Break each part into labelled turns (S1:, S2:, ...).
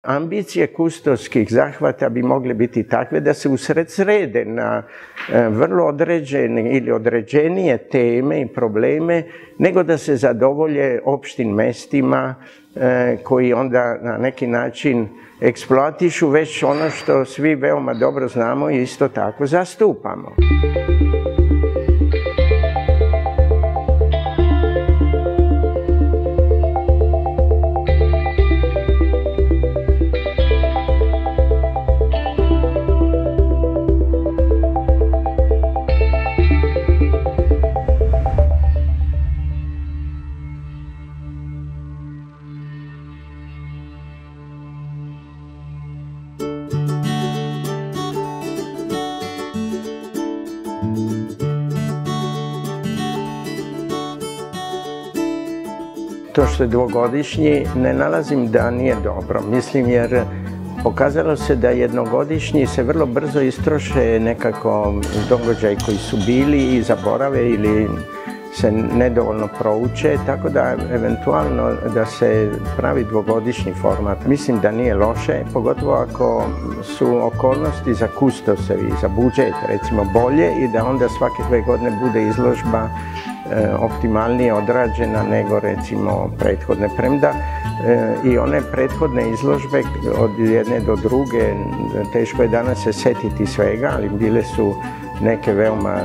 S1: Ambicije kustovskih zahvata bi mogle biti takve da se usredsrede na vrlo određene ili određenije teme i probleme, nego da se zadovolje opštim mestima koji onda na neki način eksploatišu već ono što svi veoma dobro znamo i isto tako zastupamo. To što je dvogodišnji ne nalazim da nije dobro, mislim jer pokazalo se da jednogodišnji se vrlo brzo istroše nekako događaj koji su bili i zaborave ili se nedovoljno prouče, tako da eventualno da se pravi dvogodišnji format. Mislim da nije loše, pogotovo ako su okolnosti za kustosevi i za budžet recimo bolje i da onda svake 2 godine bude izložba optimalnije odrađena nego recimo prethodne. Premda i one prethodne izložbe od jedne do druge, teško je danas se setiti svega, ali bile su neke veoma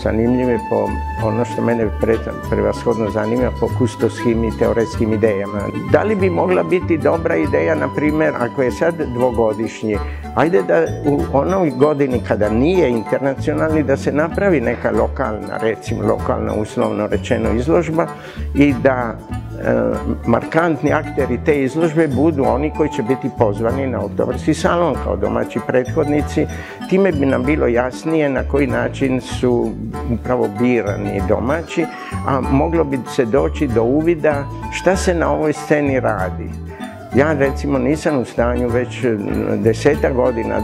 S1: zanimljive po ono što mene prevashodno zanima po kustoskim i teoretskim idejama. Da li bi mogla biti dobra ideja, na primjer, ako je sad dvogodišnji, ajde da u onoj godini kada nije internacionalni da se napravi neka lokalna, recimo lokalna uslovno rečeno izložba i da markantni akteri te izložbe budu oni koji će biti pozvani na oktobarski salon kao domaći prethodnici. Time bi nam bilo jasnije na koji način su upravo birani domaći, a moglo bi se doći do uvida šta se na ovoj sceni radi. Ja recimo nisam u stanju već 10 godina,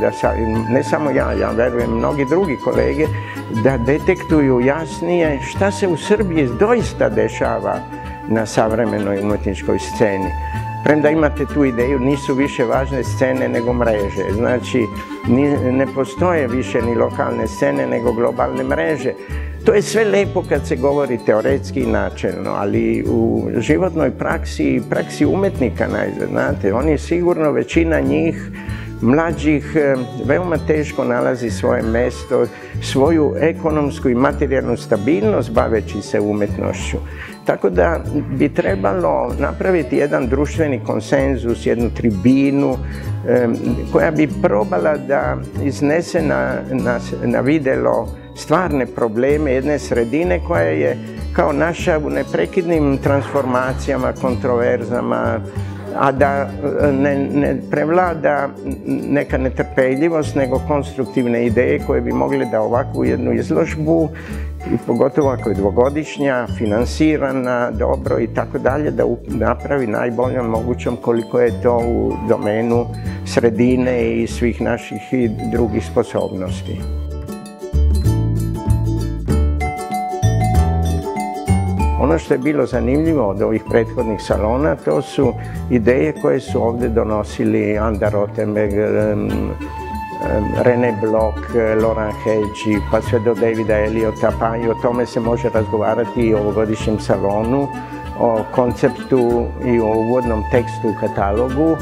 S1: ne samo ja verujem mnogi drugi kolege, da detektuju jasnije šta se u Srbiji doista dešava na savremenoj umjetničkoj sceni. Premda imate tu ideju, nisu više važne scene nego mreže. Znači, ne postoje više ni lokalne scene nego globalne mreže. To je sve lepo kad se govori teoretski i načelno, ali u životnoj praksi i praksi umetnika, znate, oni sigurno, većina njih, mlađih, veoma teško nalazi svoje mesto, svoju ekonomsku i materijalnu stabilnost baveći se umjetnošću. Tako da bi trebalo napraviti jedan društveni konsenzus, jednu tribinu koja bi probala da iznese na videlo stvarne probleme jedne sredine koja je kao naša u neprekidnim transformacijama, kontroverzama, a da ne prevlada neka netrpeljivost, nego konstruktivne ideje koje bi mogle da ovakvu jednu izložbu, i pogotovo ako je dvogodišnja, finansirana, dobro i tako dalje, da napravi najboljom mogućom koliko je to u domenu sredine i svih naših i drugih sposobnosti. Ono što je bilo zanimljivo od ovih prethodnih salona, to su ideje koje su ovdje donosili Anda Rothenberg, René Bloch, Laurent Hedge, pa sve do Davida Eliota, pa i o tome se može razgovarati i o ovogodišnjem salonu, o konceptu i o uvodnom tekstu u katalogu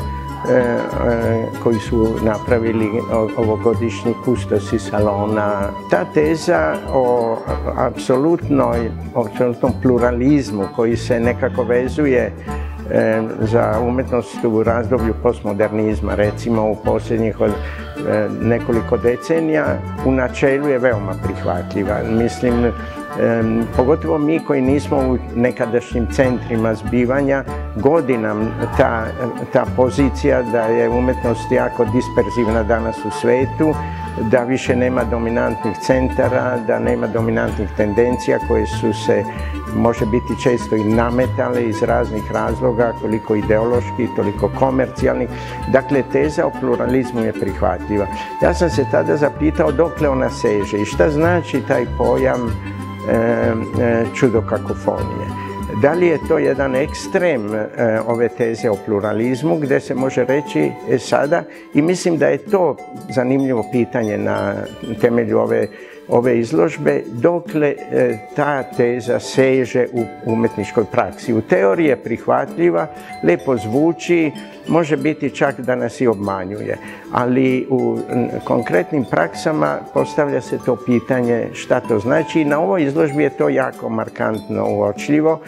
S1: koji su napravili ovogodišnji kustosi salona. Ta teza o apsolutnom pluralizmu koji se nekako vezuje za umjetnost u razdoblju postmodernizma, recimo u posljednjih nekoliko decenija, u načelu je veoma prihvatljiva. Mislim, pogotovo mi koji nismo u nekadašnjim centrima zbivanja, godi nam ta pozicija da je umjetnost jako disperzivna danas u svetu, da više nema dominantnih centara, da nema dominantnih tendencija koje su se, može biti često i nametale iz raznih razloga, koliko ideoloških, toliko komercijalnih. Dakle, teza o pluralizmu je prihvatljiva. Ja sam se tada zapitao dokle ona seže i šta znači taj pojam čudo kakofonije. Da li je to jedan ekstrem ove teze o pluralizmu gdje se može reći sada, i mislim da je to zanimljivo pitanje na temelju ove izložbe, dokle ta teza seže u umjetničkoj praksi. U teoriji je prihvatljiva, lijepo zvuči, može biti čak da nas i obmanjuje, ali u konkretnim praksama postavlja se to pitanje šta to znači, i na ovoj izložbi je to jako markantno uočljivo,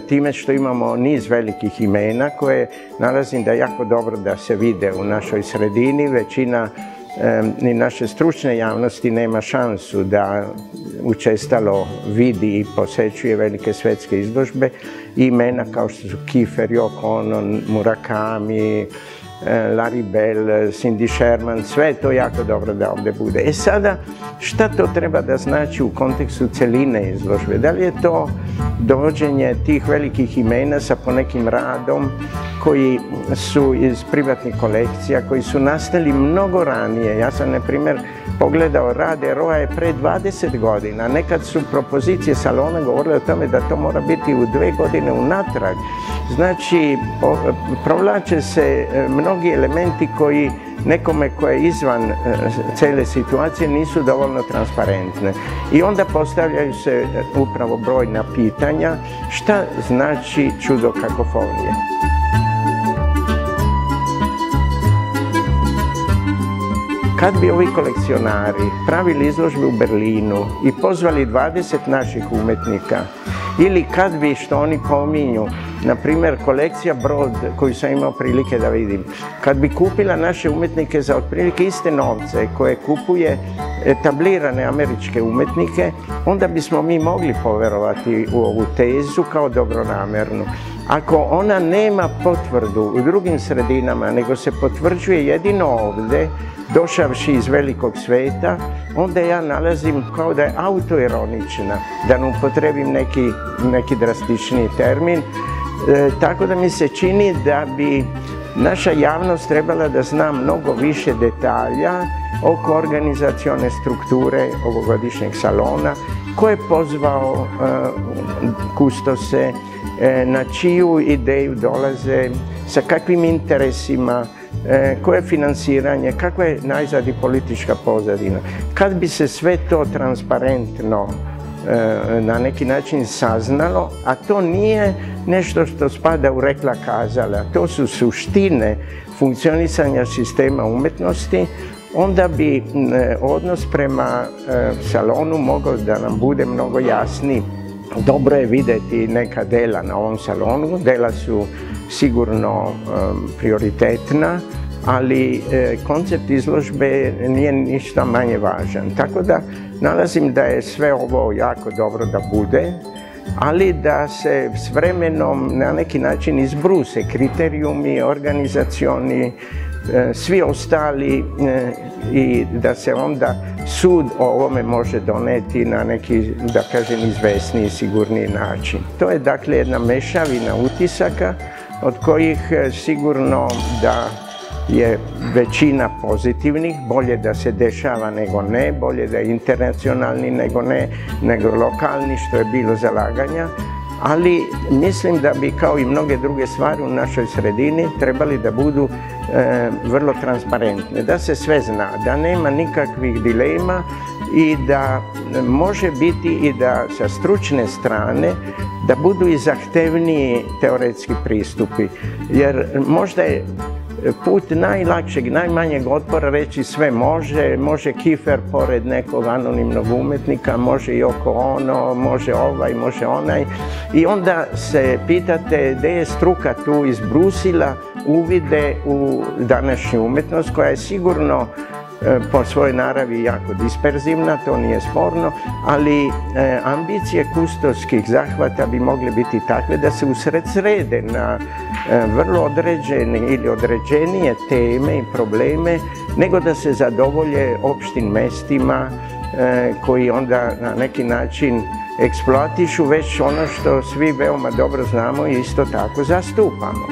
S1: time što imamo niz velikih imena koje nalazim da je jako dobro da se vide u našoj sredini. Većina ni naše stručne javnosti nema šansu da učestalo vidi i posećuje velike svetske izložbe. Imena kao što su Kiefer, Yoko Ono, Murakami, Larry Bell, Cindy Sherman, sve je to jako dobro da ovdje bude. Sada, šta to treba da znači u kontekstu celine izložbe? Da li je to dovođenje tih velikih imena sa ponekim radom koji su iz privatnih kolekcija, koji su nastali mnogo ranije? Ja sam, na primjer, pogledao rad Eroa je pre 20 godina. Nekad su propozicije salona govorile o tome da to mora biti u 2 godine unatrag. Znači, provlače se mnogi elementi koji nekome ko je izvan cele situacije nisu dovoljno transparentne. I onda postavljaju se upravo brojna pitanja šta znači čudo kakofonije. Kad bi ovi kolekcionari pravili izložbe u Berlinu i pozvali 20 naših umetnika, ili kad bi, što oni pominju, na primjer kolekcija Brod, koju sam imao prilike da vidim, kad bi kupila naše umetnike za otprilike iste novce koje kupuje etablirane američke umetnike, onda bismo mi mogli poverovati u ovu tezu kao dobronamernu. Ako ona nema potvrdu u drugim sredinama, nego se potvrđuje jedino ovdje, došavši iz velikog sveta, onda ja nalazim kao da je autoironična, da ne upotrebim neki drastičniji termin. Tako da mi se čini da bi naša javnost trebala da zna mnogo više detalja oko organizacione strukture ovogodišnjeg salona, ko je pozvao kustose, na čiju ideju dolaze, sa kakvim interesima, koje je finansiranje, kakva je najzad i politička pozadina. Kad bi se sve to transparentno na neki način saznalo, a to nije nešto što spada u rekla kazala, to su suštine funkcionisanja sistema umetnosti, onda bi odnos prema salonu mogao da nam bude mnogo jasniji. Dobro je vidjeti neka dela na ovom salonu, dela su sigurno prioritetna, ali koncept izložbe nije ništa manje važan. Tako da nalazim da je sve ovo jako dobro da bude, ali da se s vremenom na neki način izbruse kriterijumi, organizacioni, svi ostali, i da se onda sud o ovome može doneti na neki, da kažem, izvesniji, sigurniji način. To je dakle jedna mešavina utisaka od kojih sigurno da je većina pozitivnih, bolje da se dešava nego ne, bolje da je internacionalni nego ne, nego lokalni, što je bilo zalaganja, ali mislim da bi, kao i mnoge druge stvari u našoj sredini, trebali da budu vrlo transparentne, da se sve zna, da nema nikakvih dilema i da može biti i da sa stručne strane da budu i zahtevniji teoretski pristupi, jer možda je put najlakšeg, najmanjeg otpora reći sve može, može Kiefer pored nekog anonimnog umetnika, može Yoko Ono, može ovaj, može onaj, i onda se pitate gdje je struka tu izbrusila uvide u današnju umetnost, koja je sigurno po svojoj naravi jako disperzivna, to nije sporno, ali ambicije kustoskih zahvata bi mogle biti takve da se usredsrede na vrlo određene ili određenije teme i probleme, nego da se zadovolje opštim mestima koji onda na neki način eksploatišu već ono što svi veoma dobro znamo i isto tako zastupamo.